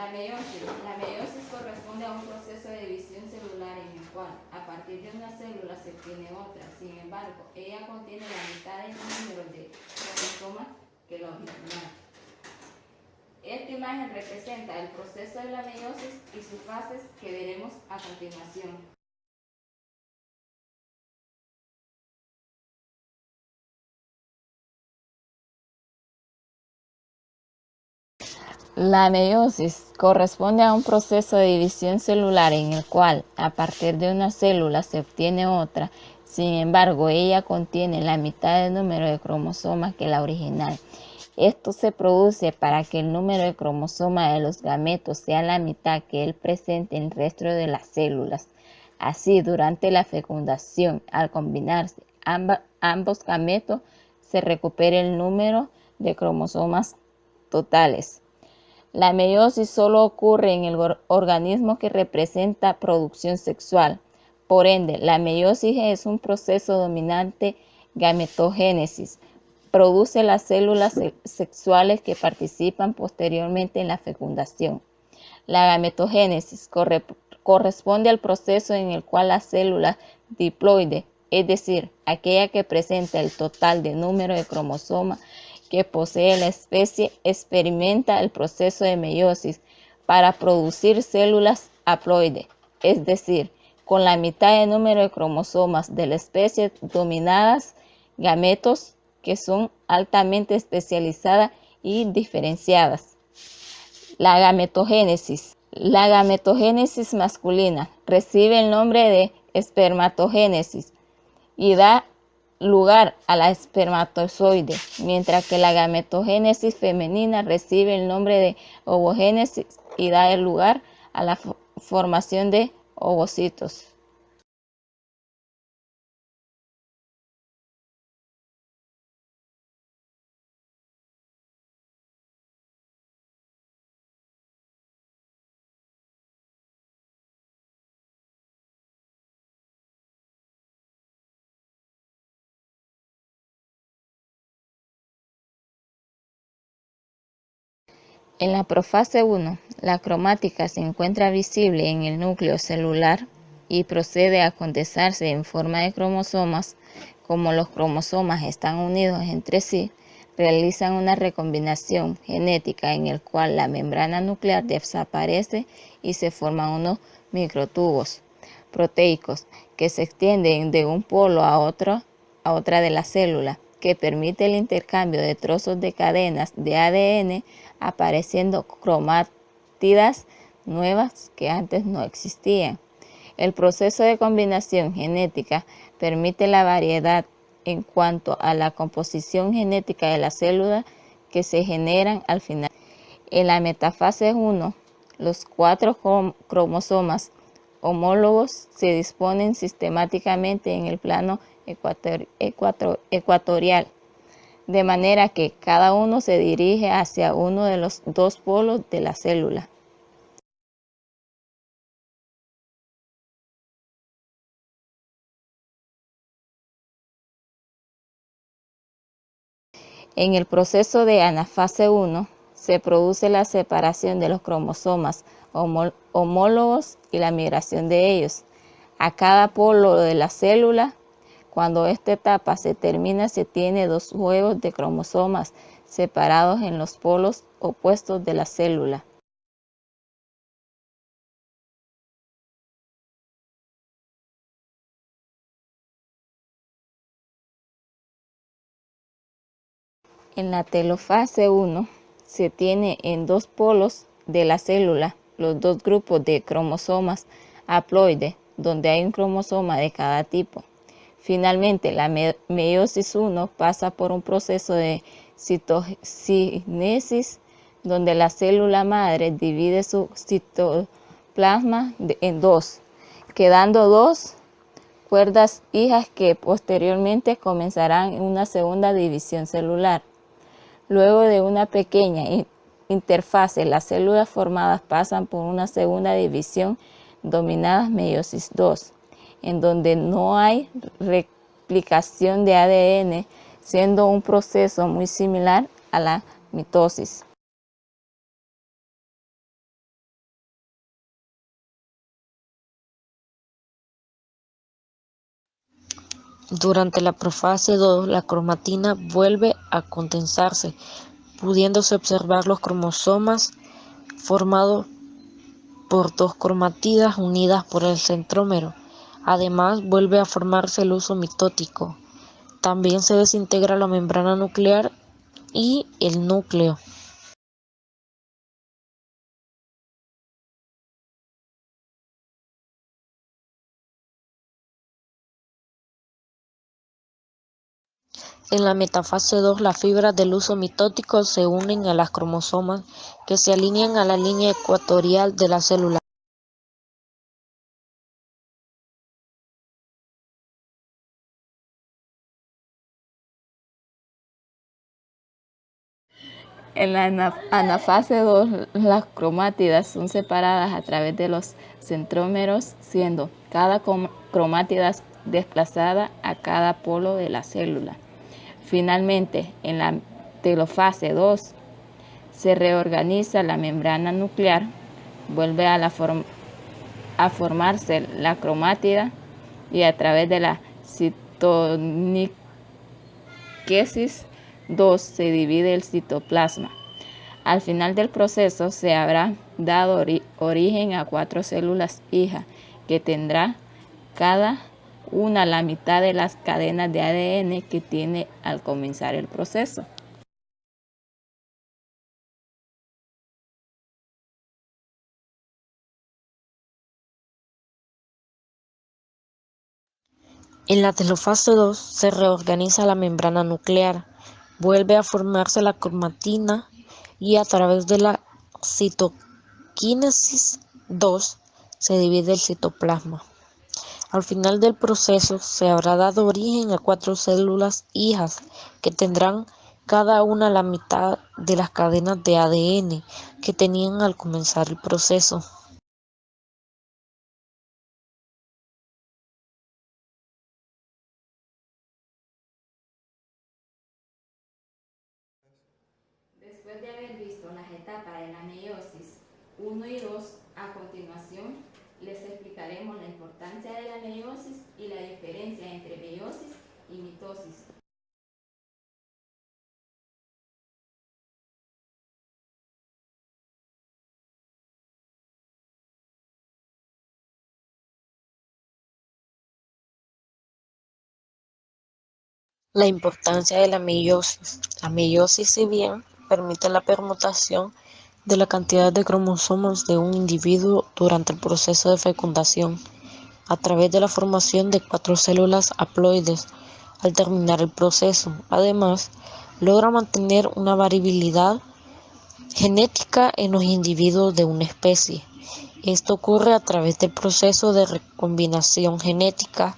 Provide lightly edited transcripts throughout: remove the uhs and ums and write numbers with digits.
La meiosis corresponde a un proceso de división celular en el cual, a partir de una célula, se obtiene otra. Sin embargo, ella contiene la mitad del número de cromosomas que la original. Esta imagen representa el proceso de la meiosis y sus fases que veremos a continuación. La meiosis corresponde a un proceso de división celular en el cual, a partir de una célula, se obtiene otra. Sin embargo, ella contiene la mitad del número de cromosomas que la original. Esto se produce para que el número de cromosomas de los gametos sea la mitad que el presente en el resto de las células. Así, durante la fecundación, al combinarse ambos gametos, se recupera el número de cromosomas totales. La meiosis solo ocurre en el organismo que representa producción sexual. Por ende, la meiosis es un proceso dominante gametogénesis. Produce las células sexuales que participan posteriormente en la fecundación. La gametogénesis corresponde al proceso en el cual la célula diploide, es decir, aquella que presenta el total de número de cromosomas que posee la especie, experimenta el proceso de meiosis para producir células haploides, es decir, con la mitad del número de cromosomas de la especie dominadas gametos que son altamente especializadas y diferenciadas. La gametogénesis. La gametogénesis masculina recibe el nombre de espermatogénesis y da lugar a la espermatozoide, mientras que la gametogénesis femenina recibe el nombre de ovogénesis y da lugar a la formación de ovocitos. En la profase 1, la cromática se encuentra visible en el núcleo celular y procede a condensarse en forma de cromosomas. Como los cromosomas están unidos entre sí, realizan una recombinación genética en el cual la membrana nuclear desaparece y se forman unos microtubos proteicos que se extienden de un polo a otra de la célula, que permite el intercambio de trozos de cadenas de ADN, apareciendo cromátidas nuevas que antes no existían. El proceso de combinación genética permite la variedad en cuanto a la composición genética de las células que se generan al final. En la metafase 1, los 4 cromosomas homólogos se disponen sistemáticamente en el plano ecuatorial, de manera que cada uno se dirige hacia uno de los 2 polos de la célula. En el proceso de anafase 1 se produce la separación de los cromosomas homólogos y la migración de ellos a cada polo de la célula. Cuando esta etapa se termina, se tiene 2 juegos de cromosomas separados en los polos opuestos de la célula. En la telofase 1 se tiene en 2 polos de la célula los 2 grupos de cromosomas haploides, donde hay un cromosoma de cada tipo. Finalmente, la meiosis 1 pasa por un proceso de citocinesis, donde la célula madre divide su citoplasma en 2, quedando 2 cuerdas hijas que posteriormente comenzarán una segunda división celular. Luego de una pequeña interfase, las células formadas pasan por una segunda división denominada meiosis 2, en donde no hay replicación de ADN, siendo un proceso muy similar a la mitosis. Durante la profase 2, la cromatina vuelve a condensarse, pudiéndose observar los cromosomas formados por dos cromátidas unidas por el centrómero. Además, vuelve a formarse el uso mitótico. También se desintegra la membrana nuclear y el núcleo. En la metafase 2, las fibras del uso mitótico se unen a las cromosomas que se alinean a la línea ecuatorial de la célula. En la anafase 2, las cromátidas son separadas a través de los centrómeros, siendo cada cromátida desplazada a cada polo de la célula. Finalmente, en la telofase 2, se reorganiza la membrana nuclear, vuelve a formarse la cromátida y a través de la citoniquesis 2 se divide el citoplasma. Al final del proceso se habrá dado origen a 4 células hijas que tendrá cada una la mitad de las cadenas de ADN que tiene al comenzar el proceso. En la telofase 2 se reorganiza la membrana nuclear, vuelve a formarse la cromatina y a través de la citoquinesis 2 se divide el citoplasma. Al final del proceso se habrá dado origen a 4 células hijas que tendrán cada una la mitad de las cadenas de ADN que tenían al comenzar el proceso. Después de haber visto las etapas de la meiosis 1 y 2, a continuación les explicaremos la importancia de la meiosis y la diferencia entre meiosis y mitosis. La importancia de la meiosis. La meiosis, si bien permite la permutación de la cantidad de cromosomas de un individuo durante el proceso de fecundación, a través de la formación de 4 células haploides al terminar el proceso. Además, logra mantener una variabilidad genética en los individuos de una especie. Esto ocurre a través del proceso de recombinación genética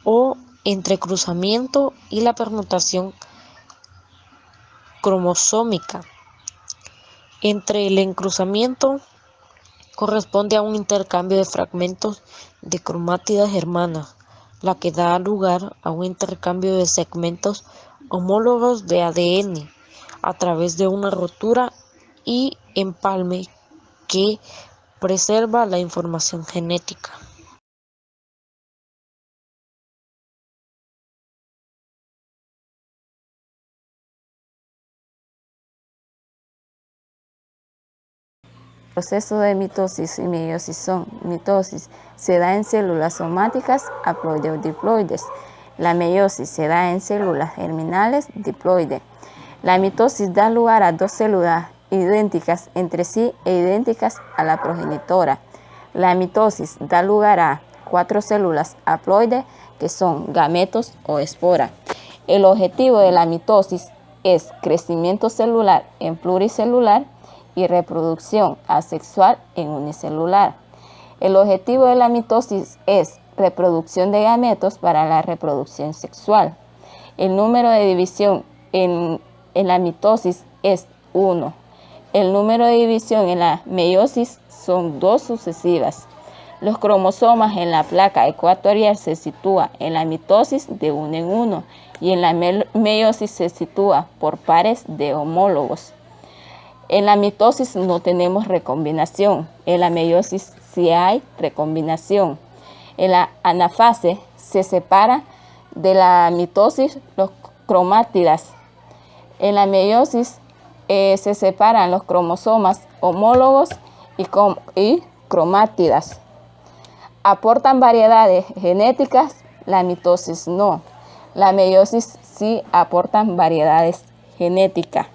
o entrecruzamiento y la permutación cromosómica. Entre el encruzamiento corresponde a un intercambio de fragmentos de cromátidas hermanas, la que da lugar a un intercambio de segmentos homólogos de ADN a través de una rotura y empalme que preserva la información genética. El proceso de mitosis y meiosis son: mitosis se da en células somáticas haploide o diploides. La meiosis se da en células germinales diploide. La mitosis da lugar a 2 células idénticas entre sí e idénticas a la progenitora. La mitosis da lugar a 4 células haploides que son gametos o espora. El objetivo de la mitosis es crecimiento celular en pluricelular y reproducción asexual en unicelular. El objetivo de la mitosis es reproducción de gametos para la reproducción sexual. El número de división en la mitosis es 1. El número de división en la meiosis son 2 sucesivas. Los cromosomas en la placa ecuatorial se sitúan en la mitosis de 1 en 1 y en la meiosis se sitúa por pares de homólogos. En la mitosis no tenemos recombinación, en la meiosis sí hay recombinación. En la anafase se separa de la mitosis, los cromátidas. En la meiosis se separan los cromosomas homólogos y cromátidas. Aportan variedades genéticas, la mitosis no. La meiosis sí aportan variedades genéticas.